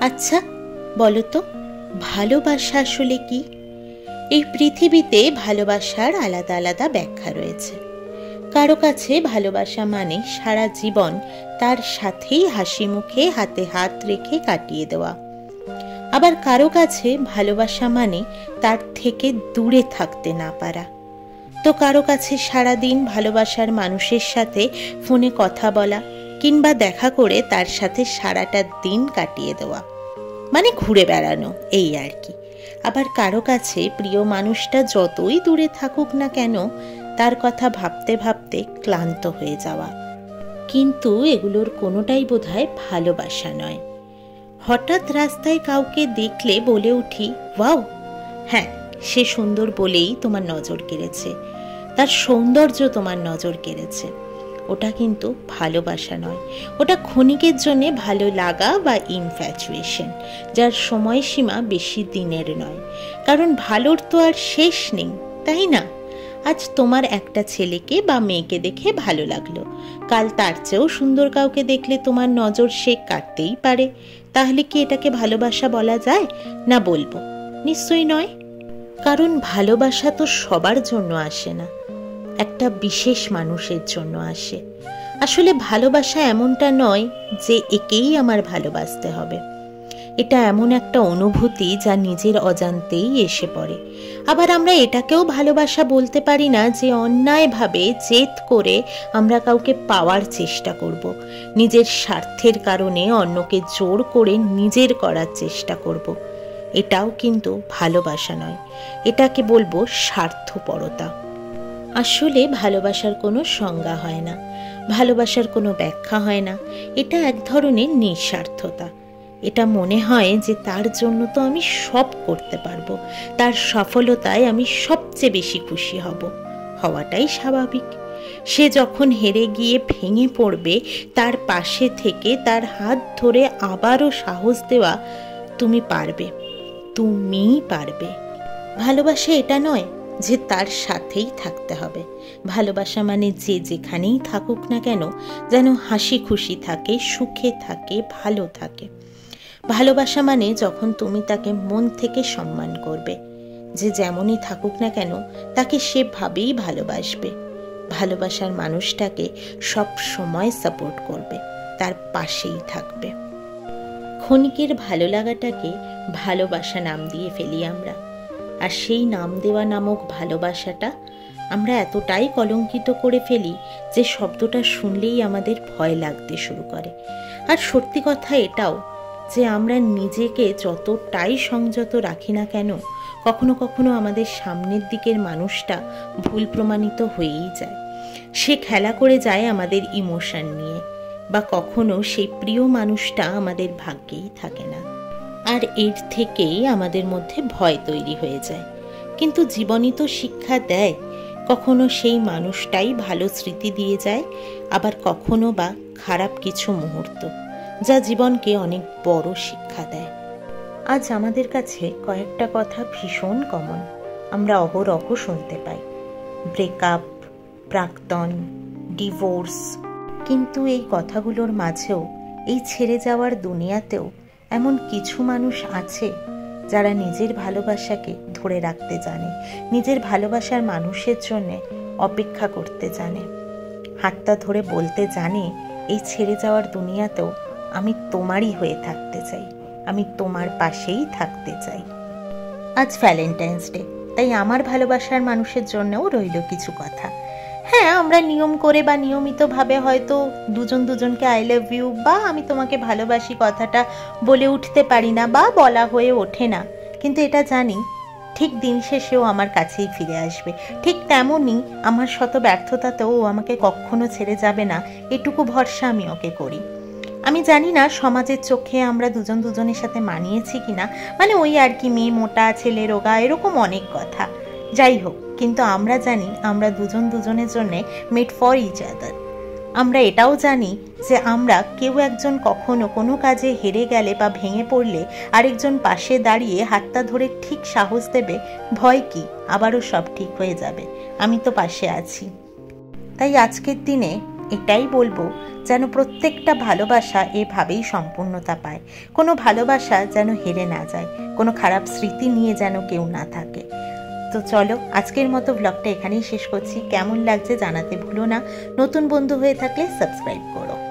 আচ্ছা বলো তো, ভালোবাসা আসলে কি? এই পৃথিবীতে ভালোবাসার আলাদা আলাদা ব্যাখ্যা রয়েছে। কারো কাছে ভালোবাসা মানে সারা জীবন তার সাথেই হাসি মুখে হাতে হাত রেখে কাটিয়ে দেওয়া। আবার কারো কাছে ভালোবাসা মানে তার থেকে দূরে থাকতে না পারা। তো কারো কাছে সারাদিন ভালোবাসার মানুষের সাথে ফোনে কথা বলা কিংবা দেখা করে তার সাথে সারাটা দিন কাটিয়ে দেওয়া, মানে ঘুরে বেড়ানো, এই আর কি। আবার কারো কাছে প্রিয় মানুষটা যতই দূরে থাকুক না কেন, তার কথা ভাবতে ভাবতে ক্লান্ত হয়ে যাওয়া। কিন্তু এগুলোর কোনোটাই বোধহয় ভালোবাসা নয়। হঠাৎ রাস্তায় কাউকে দেখলে বলে উঠি, ওয়াও, হ্যাঁ সে সুন্দর বলেই তোমার নজর কেড়েছে, তার সৌন্দর্য তোমার নজর কেড়েছে। ওটা কিন্তু ভালোবাসা নয়, ওটা ক্ষণিকের জন্যে ভালো লাগা বা ইনফ্যাচুয়েশন, যার সময়সীমা বেশি দিনের নয়। কারণ ভালোর তো আর শেষ নেই, তাই না? আজ তোমার একটা ছেলেকে বা মেয়েকে দেখে ভালো লাগলো, কাল তার চেয়েও সুন্দর কাউকে দেখলে তোমার নজর সে কাটতেই পারে। তাহলে কি এটাকে ভালোবাসা বলা যায়? না, বলবো নিশ্চয়ই নয়। কারণ ভালোবাসা তো সবার জন্য আসে না, একটা বিশেষ মানুষের জন্য আসে। আসলে ভালোবাসা এমনটা নয় যে একেই আমার ভালোবাসতে হবে। এটা এমন একটা অনুভূতি যা নিজের অজান্তেই এসে পড়ে। আবার আমরা এটাকেও ভালোবাসা বলতে পারি না যে অন্যায়ভাবে জেদ করে আমরা কাউকে পাওয়ার চেষ্টা করব, নিজের স্বার্থের কারণে অন্যকে জোর করে নিজের করার চেষ্টা করব। এটাও কিন্তু ভালোবাসা নয়, এটাকে বলবো স্বার্থপরতা। আসলে ভালোবাসার কোনো সংজ্ঞা হয় না, ভালোবাসার কোনো ব্যাখ্যা হয় না। এটা এক ধরনের নিঃস্বার্থতা। এটা মনে হয় যে তার জন্য তো আমি সব করতে পারবো, তার সফলতায় আমি সবচেয়ে বেশি খুশি হব। হওয়াটাই স্বাভাবিক। সে যখন হেরে গিয়ে ভেঙে পড়বে, তার পাশে থেকে তার হাত ধরে আবারও সাহস দেওয়া, তুমি পারবে, তুমিই পারবে। ভালোবাসা এটা নয় যে তার সাথেই থাকতে হবে। ভালোবাসা মানে যে যেখানেই থাকুক না কেন যেন হাসি খুশি থাকে, সুখে থাকে, ভালো থাকে। ভালোবাসা মানে যখন তুমি তাকে মন থেকে সম্মান করবে, যে যেমনই থাকুক না কেন তাকে সেভাবেই ভালোবাসবে। ভালোবাসার মানুষটাকে সব সময় সাপোর্ট করবে, তার পাশেই থাকবে। ক্ষণিকের ভালো লাগাটাকে ভালোবাসা নাম দিয়ে ফেলি আমরা। আর সেই নাম দেওয়া নামক ভালোবাসাটা আমরা এতটাই কলঙ্কিত করে ফেলি যে শব্দটা শুনলেই আমাদের ভয় লাগতে শুরু করে। আর সত্যি কথা এটাও যে আমরা নিজেকে যতটাই সংযত রাখি না কেন, কখনো কখনো আমাদের সামনের দিকের মানুষটা ভুল প্রমাণিত হয়েই যায়। সে খেলা করে যায় আমাদের ইমোশন নিয়ে, বা কখনো সেই প্রিয় মানুষটা আমাদের ভাগ্যেই থাকে না। আর এর থেকেই আমাদের মধ্যে ভয় তৈরি হয়ে যায়। কিন্তু জীবনই তো শিক্ষা দেয়, কখনো সেই মানুষটাই ভালো স্মৃতি দিয়ে যায়, আবার কখনো বা খারাপ কিছু মুহূর্ত, যা জীবনকে অনেক বড় শিক্ষা দেয়। আজ আমাদের কাছে কয়েকটা কথা ভীষণ কমন, আমরা অহরহ শুনতে পাই। ব্রেকআপ, প্রাক্তন, ডিভোর্স। কিন্তু এই কথাগুলোর মাঝেও, এই ছেড়ে যাওয়ার দুনিয়াতেও এমন কিছু মানুষ আছে যারা নিজের ভালোবাসাকে ধরে রাখতে জানে, নিজের ভালোবাসার মানুষের জন্য অপেক্ষা করতে জানে, হাতটা ধরে বলতে জানে, এই ছেড়ে যাওয়ার দুনিয়াতেও আমি তোমারই হয়ে থাকতে চাই, আমি তোমার পাশেই থাকতে চাই। আজ ভ্যালেন্টাইন্স ডে, তাই আমার ভালোবাসার মানুষের জন্যও রইল কিছু কথা। হ্যাঁ, আমরা নিয়ম করে বা নিয়মিতভাবে হয়তো দুজন দুজনকে আই লাভ ইউ বা আমি তোমাকে ভালোবাসি কথাটা বলে উঠতে পারি না বা বলা হয়ে ওঠে না, কিন্তু এটা জানি ঠিক দিন শেষেও আমার কাছেই ফিরে আসবে। ঠিক তেমনই আমার শত ব্যর্থতাতেও ও আমাকে কখনো ছেড়ে যাবে না, এটুকু ভরসা আমি ওকে করি। আমি জানি না সমাজের চোখে আমরা দুজন দুজনের সাথে মানিয়েছি কিনা, মানে ওই আর কি, মেয়ে মোটা ছেলে রোগা, এরকম অনেক কথা। যাই হোক, কিন্তু আমরা জানি আমরা দুজন দুজনের জন্যে মেড ফর ইচ আদার। আমরা এটাও জানি যে আমরা কেউ একজন কখনো কোনো কাজে হেরে গেলে বা ভেঙে পড়লে আরেকজন পাশে দাঁড়িয়ে হাতটা ধরে ঠিক সাহস দেবে, ভয় কি, আবারও সব ঠিক হয়ে যাবে, আমি তো পাশে আছি। তাই আজকের দিনে এটাই বলবো, যেন প্রত্যেকটা ভালোবাসা এভাবেই সম্পূর্ণতা পায়। কোনো ভালোবাসা যেন হেরে না যায়, কোনো খারাপ স্মৃতি নিয়ে যেন কেউ না থাকে। তো চলো, আজকের মতো ব্লগটা এখানেই শেষ করছি। কেমন লাগছে জানাতে ভুলো না। নতুন বন্ধু হয়ে থাকলে সাবস্ক্রাইব করো।